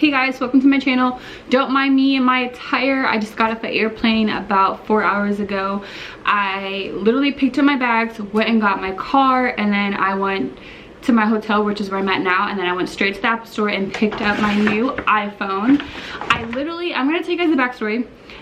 Hey guys, welcome to my channel. Don't mind me and my attire. I just got off the airplane about 4 hours ago. I literally picked up my bags, went and got my car, and then I went to my hotel, which is where I'm at now, and then I went straight to the Apple store and picked up my new iPhone. I'm gonna tell you guys the backstory,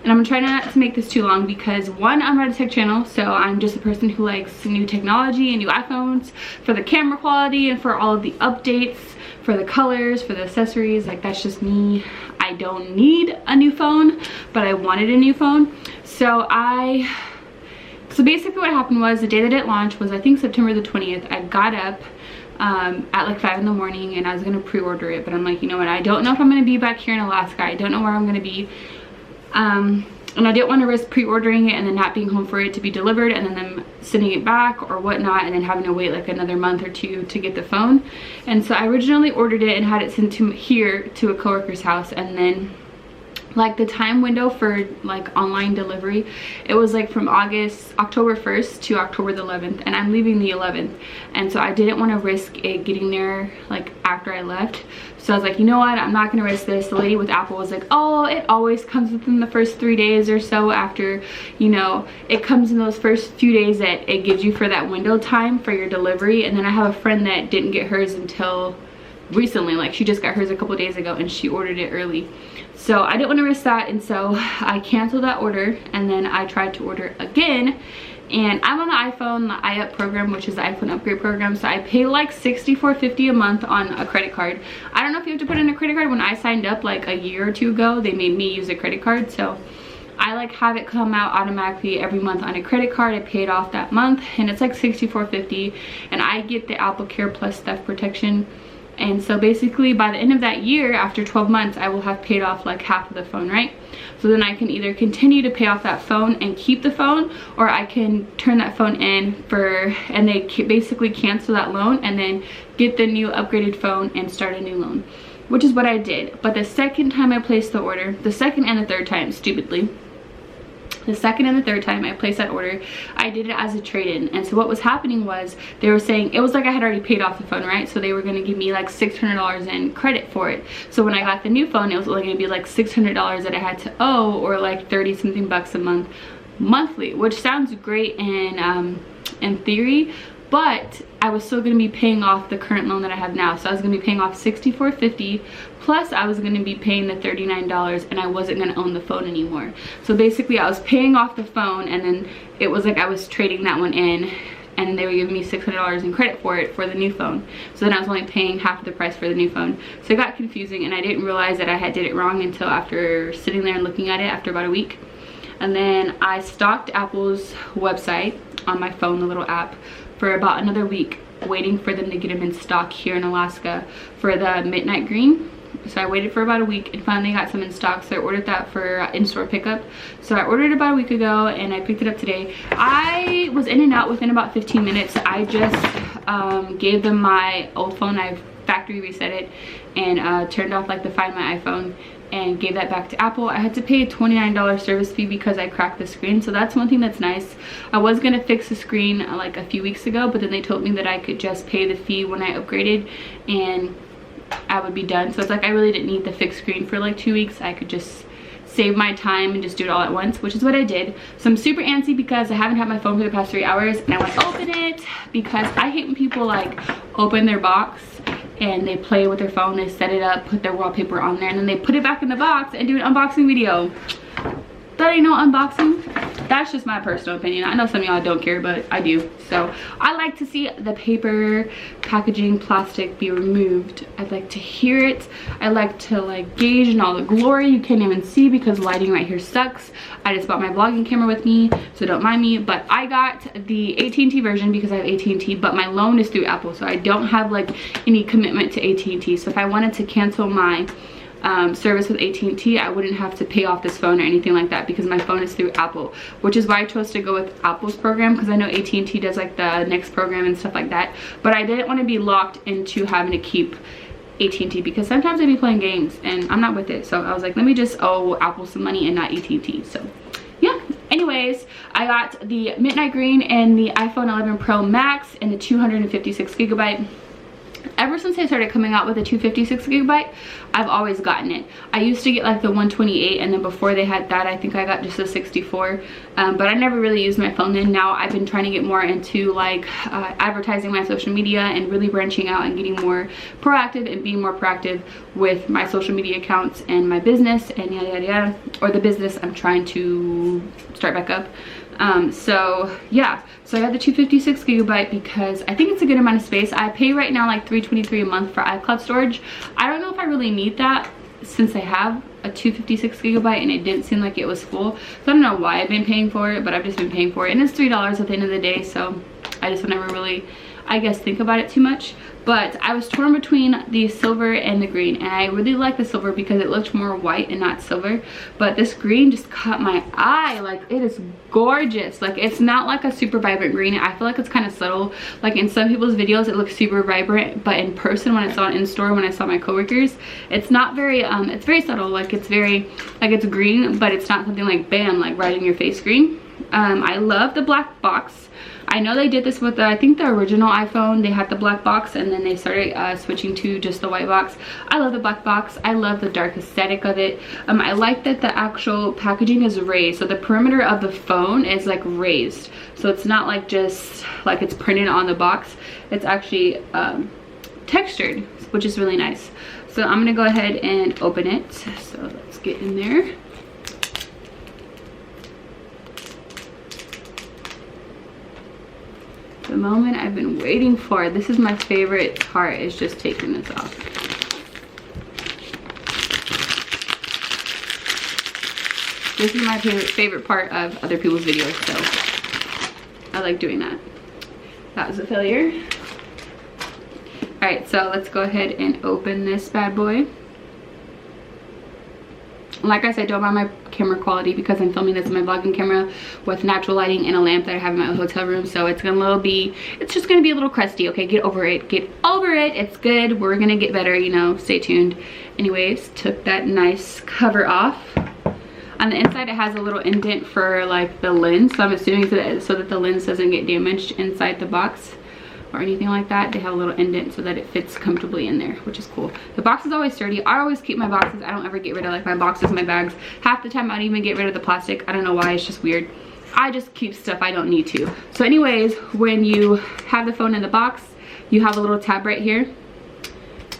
and I'm gonna try not to make this too long because one, I'm not a tech channel, so I'm just a person who likes new technology and new iPhones for the camera quality and for all of the updates, for the colors, for the accessories. Like, that's just me. I don't need a new phone, but I wanted a new phone. So basically what happened was the day that it launched was, I think, September the 20th. I got up at like 5 in the morning and I was gonna pre-order it, but I'm like, you know what, I don't know if I'm gonna be back here in Alaska. I don't know where I'm gonna be. And I didn't want to risk pre-ordering it and then not being home for it to be delivered and then them sending it back or whatnot and then having to wait like another month or two to get the phone. And so I originally ordered it and had it sent to here to a coworker's house, and then like the time window for like online delivery, it was like from October 1st to October the 11th, and I'm leaving the 11th, and so I didn't want to risk it getting there like after I left. So I was like, you know what, I'm not gonna risk this. The lady with Apple was like, oh, it always comes within the first 3 days or so after, you know, it comes in those first few days that it gives you for that window time for your delivery. And then I have a friend that didn't get hers until recently, like she just got hers a couple days ago and she ordered it early. So I didn't want to risk that, and so I canceled that order, and then I tried to order again. And I'm on the iPhone, the iUp program, which is the iPhone upgrade program, so I pay like $64.50 a month on a credit card. I don't know if you have to put in a credit card. When I signed up like a year or two ago, they made me use a credit card, so I like have it come out automatically every month on a credit card. I paid off that month, and it's like $64.50, and I get the Apple Care Plus theft protection. And so basically by the end of that year, after 12 months, I will have paid off like half of the phone, right? So then I can either continue to pay off that phone and keep the phone, or I can turn that phone in and they basically cancel that loan and then get the new upgraded phone and start a new loan, which is what I did. But the second time I placed the order, the second and the third time, stupidly, the second and the third time I placed that order, I did it as a trade-in. And so what was happening was they were saying, it was like I had already paid off the phone, right? So they were gonna give me like $600 in credit for it. So when I got the new phone, it was only gonna be like $600 that I had to owe, or like 30 something bucks a month monthly, which sounds great in theory, but I was still gonna be paying off the current loan that I have now. So I was gonna be paying off $64.50, plus I was gonna be paying the $39, and I wasn't gonna own the phone anymore. So basically I was paying off the phone, and then it was like I was trading that one in, and they were giving me $600 in credit for it for the new phone. So then I was only paying half of the price for the new phone. So it got confusing, and I didn't realize that I did it wrong until after sitting there and looking at it after about a week. And then I stalked Apple's website on my phone, the little app, for about another week, waiting for them to get them in stock here in Alaska for the Midnight Green. So I waited for about a week and finally got some in stock, so I ordered that for in-store pickup. So I ordered it about a week ago and I picked it up today. I was in and out within about 15 minutes. I just gave them my old phone. I factory reset it and turned off like the Find My iPhone and gave that back to Apple. I had to pay a $29 service fee because I cracked the screen, so that's one thing that's nice. I was gonna fix the screen like a few weeks ago, but then they told me that I could just pay the fee when I upgraded and I would be done. So it's like I really didn't need the fixed screen for like 2 weeks. I could just save my time and just do it all at once, which is what I did. So I'm super antsy because I haven't had my phone for the past 3 hours, and I want to open it because I hate when people like open their box and they play with their phone, they set it up, put their wallpaper on there, and then they put it back in the box and do an unboxing video. That ain't no unboxing. That's just my personal opinion. I know some of y'all don't care, but I do. So I like to see the paper, packaging, plastic be removed. I'd like to hear it. I like to like gauge in all the glory. You can't even see because lighting right here sucks. I just bought my vlogging camera with me, so don't mind me. But I got the AT&T version because I have AT&T, but my loan is through Apple, so I don't have like any commitment to AT&T. So if I wanted to cancel my service with AT&T, I wouldn't have to pay off this phone or anything like that because my phone is through Apple, which is why I chose to go with Apple's program, because I know AT&T does like the Next program and stuff like that. But I didn't want to be locked into having to keep AT&T because sometimes I'd be playing games and I'm not with it. So I was like, let me just owe Apple some money and not AT&T. So yeah, anyways, I got the Midnight Green and the iPhone 11 Pro Max and the 256 gigabyte. ever since they started coming out with a 256 gigabyte, I've always gotten it. I used to get like the 128, and then before they had that, I think I got just a 64. But I never really used my phone then. Now I've been trying to get more into like advertising my social media and really branching out and getting more proactive and being more proactive with my social media accounts and my business and yada yada yada, or the business I'm trying to start back up. So yeah, so I got the 256 gigabyte because I think it's a good amount of space. I pay right now like $323 a month for iCloud storage. I don't know if I really need that since I have a 256 gigabyte and it didn't seem like it was full. So I don't know why I've been paying for it, but I've just been paying for it, and it's $3 at the end of the day, so I just never really, I guess, think about it too much. But I was torn between the silver and the green, and I really like the silver because it looked more white and not silver. But this green just caught my eye. Like, it is gorgeous. Like, it's not like a super vibrant green. I feel like it's kind of subtle. Like in some people's videos it looks super vibrant, but in person, when I saw it in store, when I saw my coworkers, it's not very it's very subtle. Like, it's very, like, it's green, but it's not something like bam, like right in your face green. I love the black box. I know they did this with I think the original iPhone. They had the black box, and then they started switching to just the white box. I love the black box. I love the dark aesthetic of it. I like that the actual packaging is raised, so the perimeter of the phone is like raised, so it's not like just like it's printed on the box. It's actually textured, which is really nice. So I'm gonna go ahead and open it. So let's get in there. The moment I've been waiting for. This is my favorite part, is just taking this off. This is my favorite part of other people's videos, so I like doing that. That was a failure. Alright, so let's go ahead and open this bad boy. Like I said, don't mind my camera quality because I'm filming this with my vlogging camera with natural lighting and a lamp that I have in my hotel room, so it's just gonna be a little crusty. Okay, get over it, get over it. It's good, we're gonna get better, you know, stay tuned. Anyways, took that nice cover off. On the inside it has a little indent for like the lens, so I'm assuming so that the lens doesn't get damaged inside the box or anything like that. They have a little indent so that it fits comfortably in there, which is cool. The box is always sturdy. I always keep my boxes. I don't ever get rid of like my boxes, my bags. Half the time I don't even get rid of the plastic. I don't know why, it's just weird. I just keep stuff I don't need to. So anyways, when you have the phone in the box, you have a little tab right here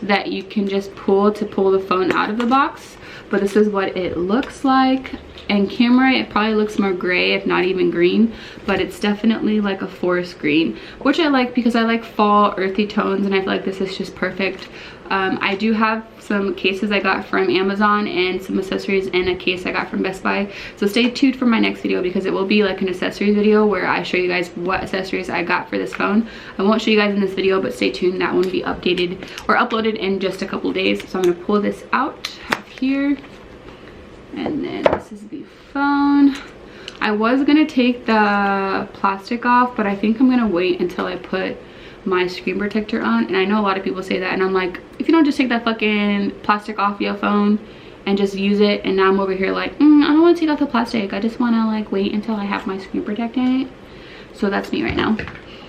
that you can just pull to pull the phone out of the box. But this is what it looks like. And camera, it probably looks more gray, if not even green, but it's definitely like a forest green, which I like because I like fall earthy tones, and I feel like this is just perfect. I do have some cases I got from Amazon and some accessories in a case I got from Best Buy, so stay tuned for my next video because it will be like an accessories video where I show you guys what accessories I got for this phone. I won't show you guys in this video, but stay tuned. That one will be updated or uploaded in just a couple days. So I'm going to pull this out of here. And then this is the phone. I was gonna take the plastic off, but I think I'm gonna wait until I put my screen protector on. And I know a lot of people say that, and I'm like, if you don't just take that fucking plastic off your phone and just use it, and now I'm over here like, I don't want to take off the plastic. I just want to like wait until I have my screen protector in it. So that's me right now.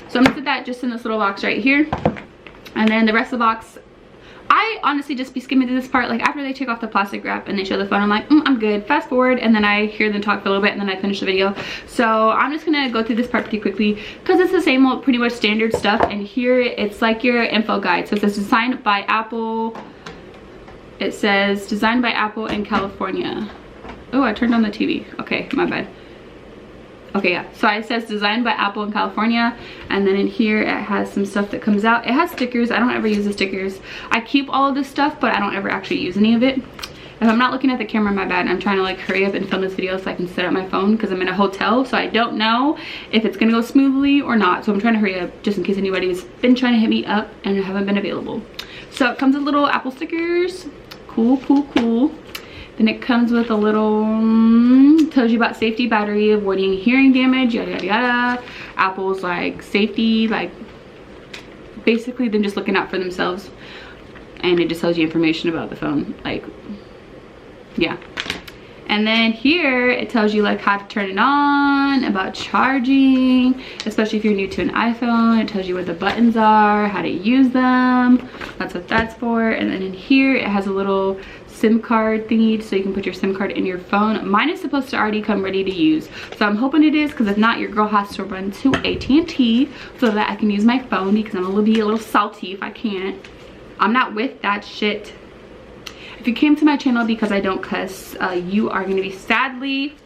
So I'm gonna put that just in this little box right here, and then the rest of the box, I honestly just be skimming through this part. Like after they take off the plastic wrap and they show the phone, I'm like, I'm good. Fast forward, and then I hear them talk for a little bit, and then I finish the video. So I'm just gonna go through this part pretty quickly because it's the same old, pretty much standard stuff. And here it's like your info guide. So it says designed by Apple. It says designed by Apple in California. Oh, I turned on the TV. Okay, my bad. Okay, yeah, so it says designed by Apple in California, and then in here it has some stuff that comes out. It has stickers. I don't ever use the stickers. I keep all of this stuff, but I don't ever actually use any of it. If I'm not looking at the camera, my bad. I'm trying to like hurry up and film this video so I can set up my phone because I'm in a hotel, so I don't know if it's gonna go smoothly or not. So I'm trying to hurry up just in case anybody's been trying to hit me up and haven't been available. So it comes with little Apple stickers. Cool, cool, cool. Then it comes with a little, tells you about safety, battery, avoiding hearing damage, yada, yada, yada. Apple's like safety, like basically them just looking out for themselves. And it just tells you information about the phone, like, yeah. And then here it tells you like how to turn it on, about charging, especially if you're new to an iPhone. It tells you what the buttons are, how to use them. That's what that's for. And then in here it has a little SIM card thingy, so you can put your SIM card in your phone. Mine is supposed to already come ready to use, so I'm hoping it is, because if not, your girl has to run to AT&T so that I can use my phone, because I'm gonna be a little salty if I can't. I'm not with that shit. If you came to my channel because I don't cuss, you are gonna be sadly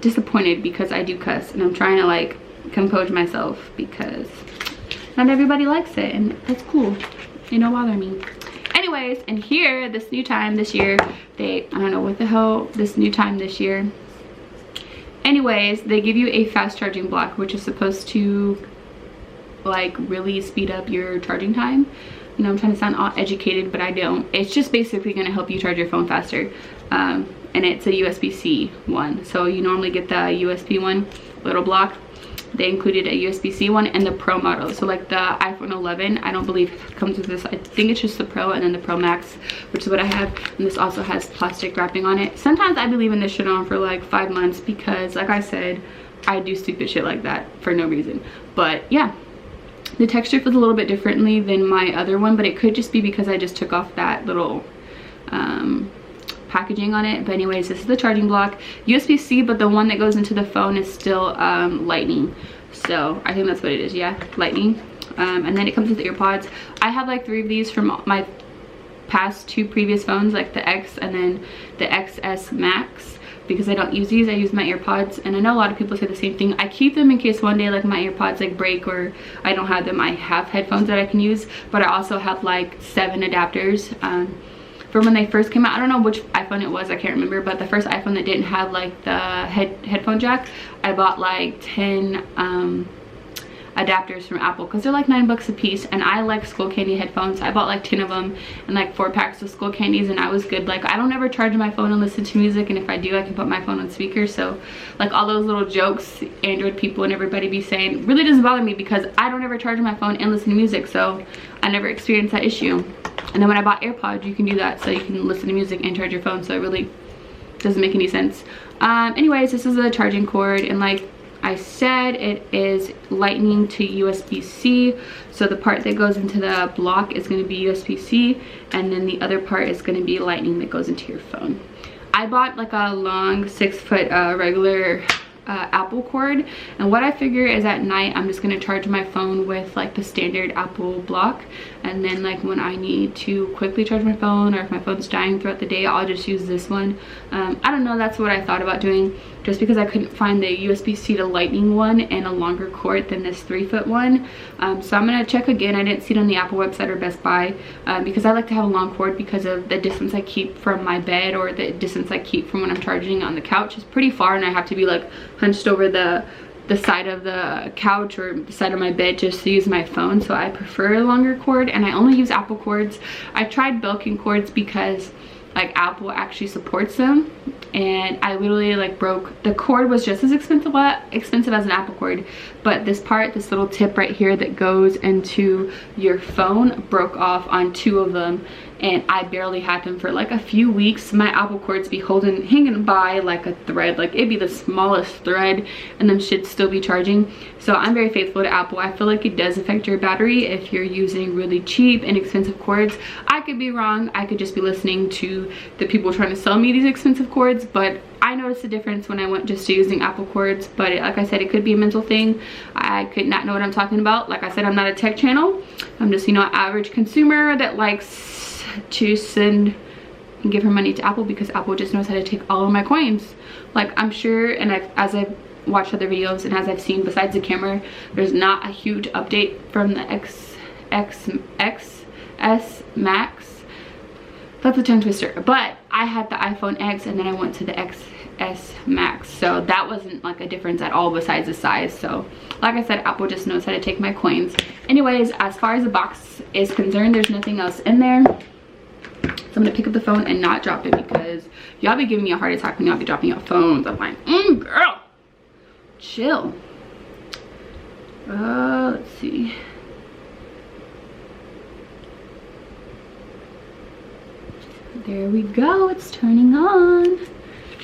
disappointed, because I do cuss, and I'm trying to like compose myself because not everybody likes it, and that's cool. It don't bother me. Anyways, and here, this new time this year, I don't know what the hell, this new time this year. Anyways, they give you a fast charging block, which is supposed to like really speed up your charging time. You know, I'm trying to sound all educated, but I don't. It's just basically gonna help you charge your phone faster. And it's a USB-C one. So you normally get the USB one, little block. They included a USB-C one and the Pro model. So like the iPhone 11, I don't believe comes with this. I think it's just the Pro and then the Pro Max, which is what I have. And this also has plastic wrapping on it. Sometimes I be leaving this shit on for like 5 months because, like I said, I do stupid shit like that for no reason. But yeah, the texture feels a little bit differently than my other one, but it could just be because I just took off that little packaging on it. But anyways, this is the charging block, USB-C, but the one that goes into the phone is still lightning. So I think that's what it is. Yeah, lightning. And then it comes with the earpods. I have like 3 of these from my past 2 previous phones, like the X and then the XS Max, because I don't use these. I use my earpods, and I know a lot of people say the same thing. I keep them in case one day like my earpods like break or I don't have them. I have headphones that I can use, but I also have like 7 adapters from when they first came out. I don't know which iPhone it was, I can't remember, but the first iPhone that didn't have like the headphone jack, I bought like 10 adapters from Apple, because they're like $9 a piece, and I like Skullcandy headphones. I bought like 10 of them and like 4 packs of Skullcandies, and I was good. Like, I don't ever charge my phone and listen to music, and if I do, I can put my phone on speaker. So like all those little jokes Android people and everybody be saying really doesn't bother me, because I don't ever charge my phone and listen to music, so I never experienced that issue. And then when I bought AirPods, you can do that, so you can listen to music and charge your phone, so it really doesn't make any sense. Anyways, this is a charging cord, and like I said, it is lightning to USB-C. So the part that goes into the block is going to be USB-C, and then the other part is going to be lightning that goes into your phone. I bought like a long 6-foot regular Apple cord, and what I figure is at night I'm just going to charge my phone with like the standard Apple block, and then like when I need to quickly charge my phone, or if my phone's dying throughout the day, I'll just use this one. I don't know, that's what I thought about doing, just because I couldn't find the USB-C to lightning one and a longer cord than this 3-foot one. So I'm gonna check again. I didn't see it on the Apple website or Best Buy, because I like to have a long cord because of the distance I keep from my bed, or the distance I keep from when I'm charging on the couch is pretty far, and I have to be like hunched over the side of the couch or the side of my bed just to use my phone. So I prefer a longer cord, and I only use Apple cords. I tried Belkin cords because like Apple actually supports them, and I literally like broke the cord. Was just as expensive as an Apple cord, but this part, this little tip right here that goes into your phone, broke off on 2 of them, and I barely had them for like a few weeks. My Apple cords be hanging by like a thread, like it'd be the smallest thread, and them should still be charging. So I'm very faithful to Apple. I feel like it does affect your battery if you're using really cheap and expensive cords. I could be wrong. I could just be listening to the people trying to sell me these expensive cords, but I noticed a difference when I went just to using Apple cords. But like I said, it could be a mental thing. I could not know what I'm talking about. Like I said, I'm not a tech channel. I'm just, you know, an average consumer that likes to send and give her money to Apple, because Apple just knows how to take all of my coins. Like, I'm sure, and as I've watched other videos and as I've seen, besides the camera, there's not a huge update from the XS Max. That's a tongue twister. But I had the iPhone X, and then I went to the XS Max, so that wasn't like a difference at all besides the size. So like I said, Apple just knows how to take my coins. Anyways, as far as the box is concerned, there's nothing else in there. So I'm gonna pick up the phone and not drop it, because y'all be giving me a heart attack when y'all be dropping your phones. I'm like, girl, chill. Let's see. There we go, it's turning on.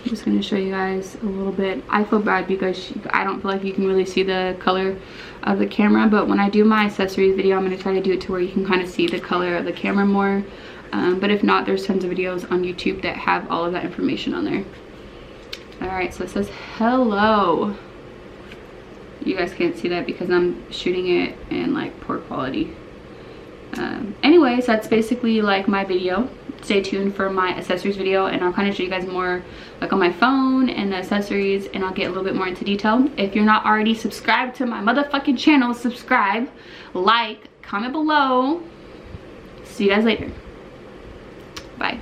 I'm just going to show you guys a little bit. I feel bad because I don't feel like you can really see the color of the camera, but when I do my accessories video, I'm going to try to do it to where you can kind of see the color of the camera more. But if not, there's tons of videos on YouTube that have all of that information on there. All right, so it says hello. You guys can't see that because I'm shooting it in like poor quality. Anyways, that's basically like my video. Stay tuned for my accessories video, and I'll kind of show you guys more like on my phone and the accessories, and I'll get a little bit more into detail. If you're not already subscribed to my motherfucking channel, subscribe, like, comment below. See you guys later. Bye.